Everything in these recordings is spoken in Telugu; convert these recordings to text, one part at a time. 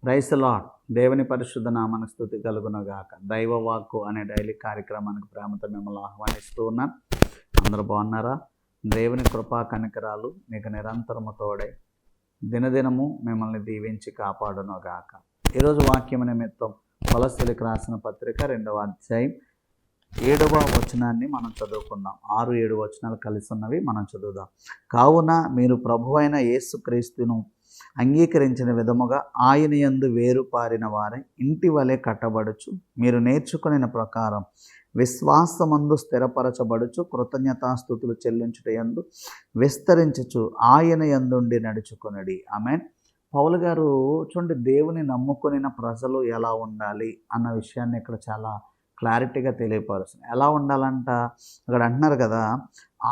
Praise the lord. దేవుని పరిశుద్ధ నామానికి స్తుతి కలుగునుగాక. దైవ వాక్కు అనే డైలీ కార్యక్రమానికి ప్రేమతో మిమ్మల్ని ఆహ్వానిస్తూ ఉన్నాను. అందరూ బాగున్నారా? దేవుని కృపా కనికరాలు మీకు నిరంతరము తోడై దినదినము మిమ్మల్ని దీవించి కాపాడునుగాక. ఈరోజు వాక్యం నిమిత్తం కొలస్సీలకు రాసిన పత్రిక 2వ అధ్యాయం 7వ వచనాన్ని మనం చదువుకుందాం. 6-7 వచనాలు కలిసి ఉన్నవి, మనం చదువుదాం. కావున మీరు ప్రభువైన యేసుక్రీస్తును అంగీకరించిన విధముగా ఆయన యందు వేరుపారిన వారే ఇంటి వలె కట్టబడుచు, మీరు నేర్చుకున్న ప్రకారం విశ్వాసమందు స్థిరపరచబడుచు, కృతజ్ఞతాస్తుతులు చెల్లించుట యందు విస్తరించుచు ఆయన యందుండి నడుచుకొనుడి. ఆమేన్. పౌలు గారు చూడండి, దేవుని నమ్ముకొనిన ప్రజలు ఎలా ఉండాలి అన్న విషయాన్ని ఇక్కడ చాలా క్లారిటీగా తెలియపరుస్తుంది. ఎలా ఉండాలంట అక్కడ అంటున్నారు కదా,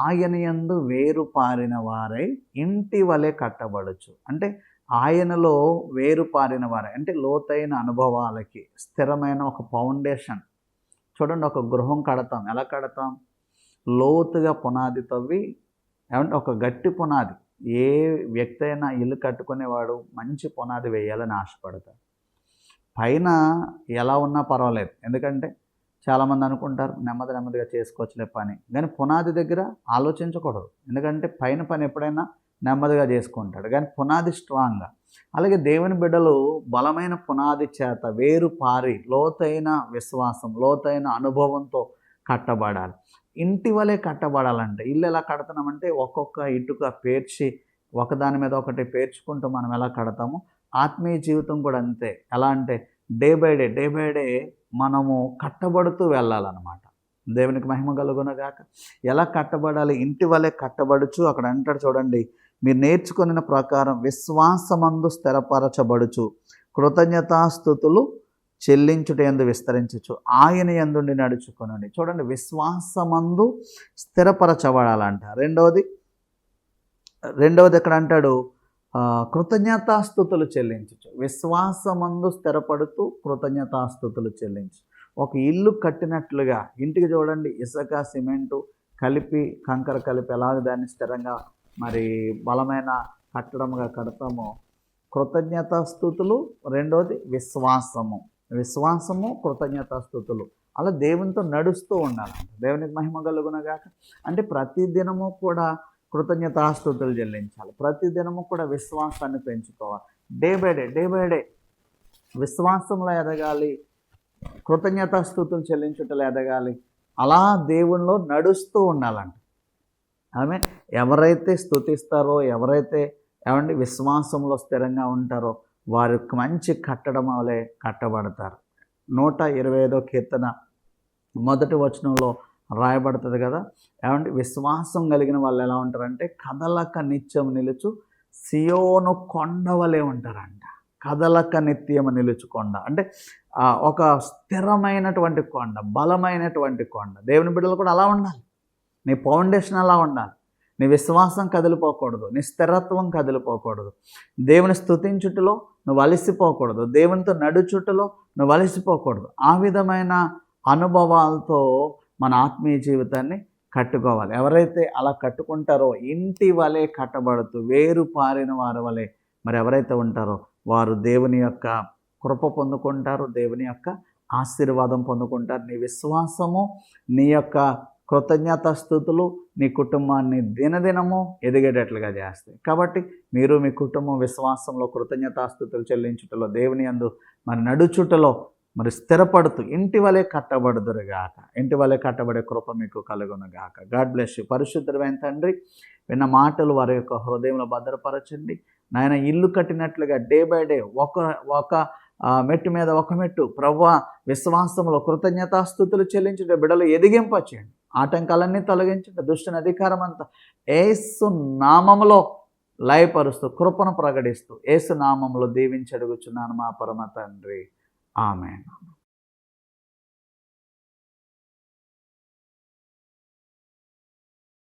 ఆయన యందు వేరుపారిన వారై ఇంటి వలె కట్టబడుచు. అంటే ఆయనలో వేరుపారిన వారై అంటే లోతైన అనుభవాలకి స్థిరమైన ఒక ఫౌండేషన్. చూడండి, ఒక గృహం కడతాం, ఎలా కడతాం? లోతుగా పునాది తవ్వి, ఏమంటే ఒక గట్టి పునాది. ఏ వ్యక్తి అయినా ఇల్లు కట్టుకునేవాడు మంచి పునాది వేయాలని ఆశపడతాడు. పైన ఎలా ఉన్నా పర్వాలేదు, ఎందుకంటే చాలామంది అనుకుంటారు నెమ్మదిగా చేసుకోవచ్చులే పని, కానీ పునాది దగ్గర ఆలోచించకూడదు. ఎందుకంటే పైన పని ఎప్పుడైనా నెమ్మదిగా చేసుకుంటాడు, కానీ పునాది స్ట్రాంగ్గా. అలాగే దేవుని బిడ్డలు బలమైన పునాది చేత వేరు పారి లోతైన విశ్వాసం, లోతైన అనుభవంతో కట్టబడాలి. ఇంటి వలె కట్టబడాలంటే ఇల్లు ఎలా కడతామంటే ఒక్కొక్క ఇటుక పేర్చి ఒకదాని మీద ఒకటి పేర్చుకుంటూ మనం ఎలా కడతామో, ఆత్మీయ జీవితం కూడా అంతే. ఎలా అంటే డే బై డే మనము కట్టబడుతూ వెళ్ళాలన్నమాట. దేవునికి మహిమ కలుగునగాక. ఎలా కట్టబడాలి? ఇంటి వలె కట్టబడుచు. అక్కడ అంటాడు చూడండి, మీరు నేర్చుకున్న ప్రకారం విశ్వాసమందు స్థిరపరచబడుచు, కృతజ్ఞతాస్తుతులు చెల్లించుట యందు విస్తరించచ్చు, ఆయన యందుండి నడుచుకొనండి. చూడండి, విశ్వాసమందు స్థిరపరచబడాలంట. రెండవది ఎక్కడ అంటాడు? కృతజ్ఞతాస్తుతులు చెల్లించచ్చు. విశ్వాసమందు స్థిరపడుతూ కృతజ్ఞతాస్తుతులు చెల్లించు. ఒక ఇల్లు కట్టినట్లుగా ఇంటికి చూడండి, ఇసుక సిమెంటు కలిపి, కంకర కలిపి ఎలాగ దాన్ని స్థిరంగా మరి బలమైన కట్టడంగా కడతామో, కృతజ్ఞతాస్తుతులు. రెండవది విశ్వాసము కృతజ్ఞతాస్తుతులు. అలా దేవునితో నడుస్తూ ఉండాలంట. దేవునికి మహిమ కలుగునగాక. అంటే ప్రతిదినము కూడా కృతజ్ఞతాస్తుతులు చెల్లించాలి. ప్రతిదినము కూడా విశ్వాసాన్ని పెంచుకోవాలి. డే బై డే విశ్వాసంలో ఎదగాలి, కృతజ్ఞతాస్తుతులు చెల్లించుటలో ఎదగాలి. అలా దేవునిలో నడుస్తూ ఉండాలంట. ఆమె ఎవరైతే స్తుతిస్తారో, ఎవరైతే విశ్వాసంలో స్థిరంగా ఉంటారో వారికి మంచి కట్టడం వలె కట్టబడతారు. 125వ కీర్తన 1వ వచనంలో రాయబడుతుంది కదా, విశ్వాసం కలిగిన వాళ్ళు ఎలా ఉంటారంటే కదలక నిత్యం నిలుచు సియోను కొండ వలె ఉంటారంట. కదలక నిత్యం నిలుచు కొండ అంటే ఒక స్థిరమైనటువంటి కొండ, బలమైనటువంటి కొండ. దేవుని బిడ్డలు కూడా అలా ఉండాలి. నీ ఫౌండేషన్ అలా ఉండాలి. నీ విశ్వాసం కదిలిపోకూడదు, నీ స్థిరత్వం కదిలిపోకూడదు. దేవుని స్తుతించుటలో నువ్వు అలసిపోకూడదు, దేవునితో నడుచుటలో నువ్వు అలసిపోకూడదు. ఆ విధమైన అనుభవాలతో మన ఆత్మీయ జీవితాన్ని కట్టుకోవాలి. ఎవరైతే అలా కట్టుకుంటారో ఇంటి వలె కట్టబడుతూ వేరు పారిన వారి వలె మరి ఎవరైతే ఉంటారో వారు దేవుని యొక్క కృప పొందుకుంటారు, దేవుని యొక్క ఆశీర్వాదం పొందుకుంటారు. నీ విశ్వాసము, నీ యొక్క కృతజ్ఞతాస్తుతులు నీ కుటుంబాన్ని దినదినము ఎదిగేటట్లుగా చేస్తాయి. కాబట్టి మీరు మీ కుటుంబం విశ్వాసంలో కృతజ్ఞతాస్తుతులు చెల్లించుటలో, దేవుని యందు మరి నడుచుటలో మరి స్థిరపడుతూ ఇంటి వలె కట్టబడుదురుగాక. ఇంటి వలె కట్టబడే కృప మీకు కలుగునుగాక. God bless you. పరిశుద్ధమైన తండ్రి, విన్న మాటలు వారి యొక్క హృదయంలో భద్రపరచండి నాయన. ఇల్లు కట్టినట్లుగా డే బై డే ఒక మెట్టు మీద ఒక మెట్టు ప్రభువా విశ్వాసంలో కృతజ్ఞతాస్తుతులు చెల్లించుట బిడ్డలు ఎదిగింపచేయండి. ఆటంకాలన్నీ తొలగించండి. దుష్టుని అధికారం అంతా యేసు నామములో లయపరుస్తూ కృపను ప్రకటిస్తూ యేసు నామములో దీవించి అడుగుచున్నాను మా పరమ తండ్రి. ఆమేన్.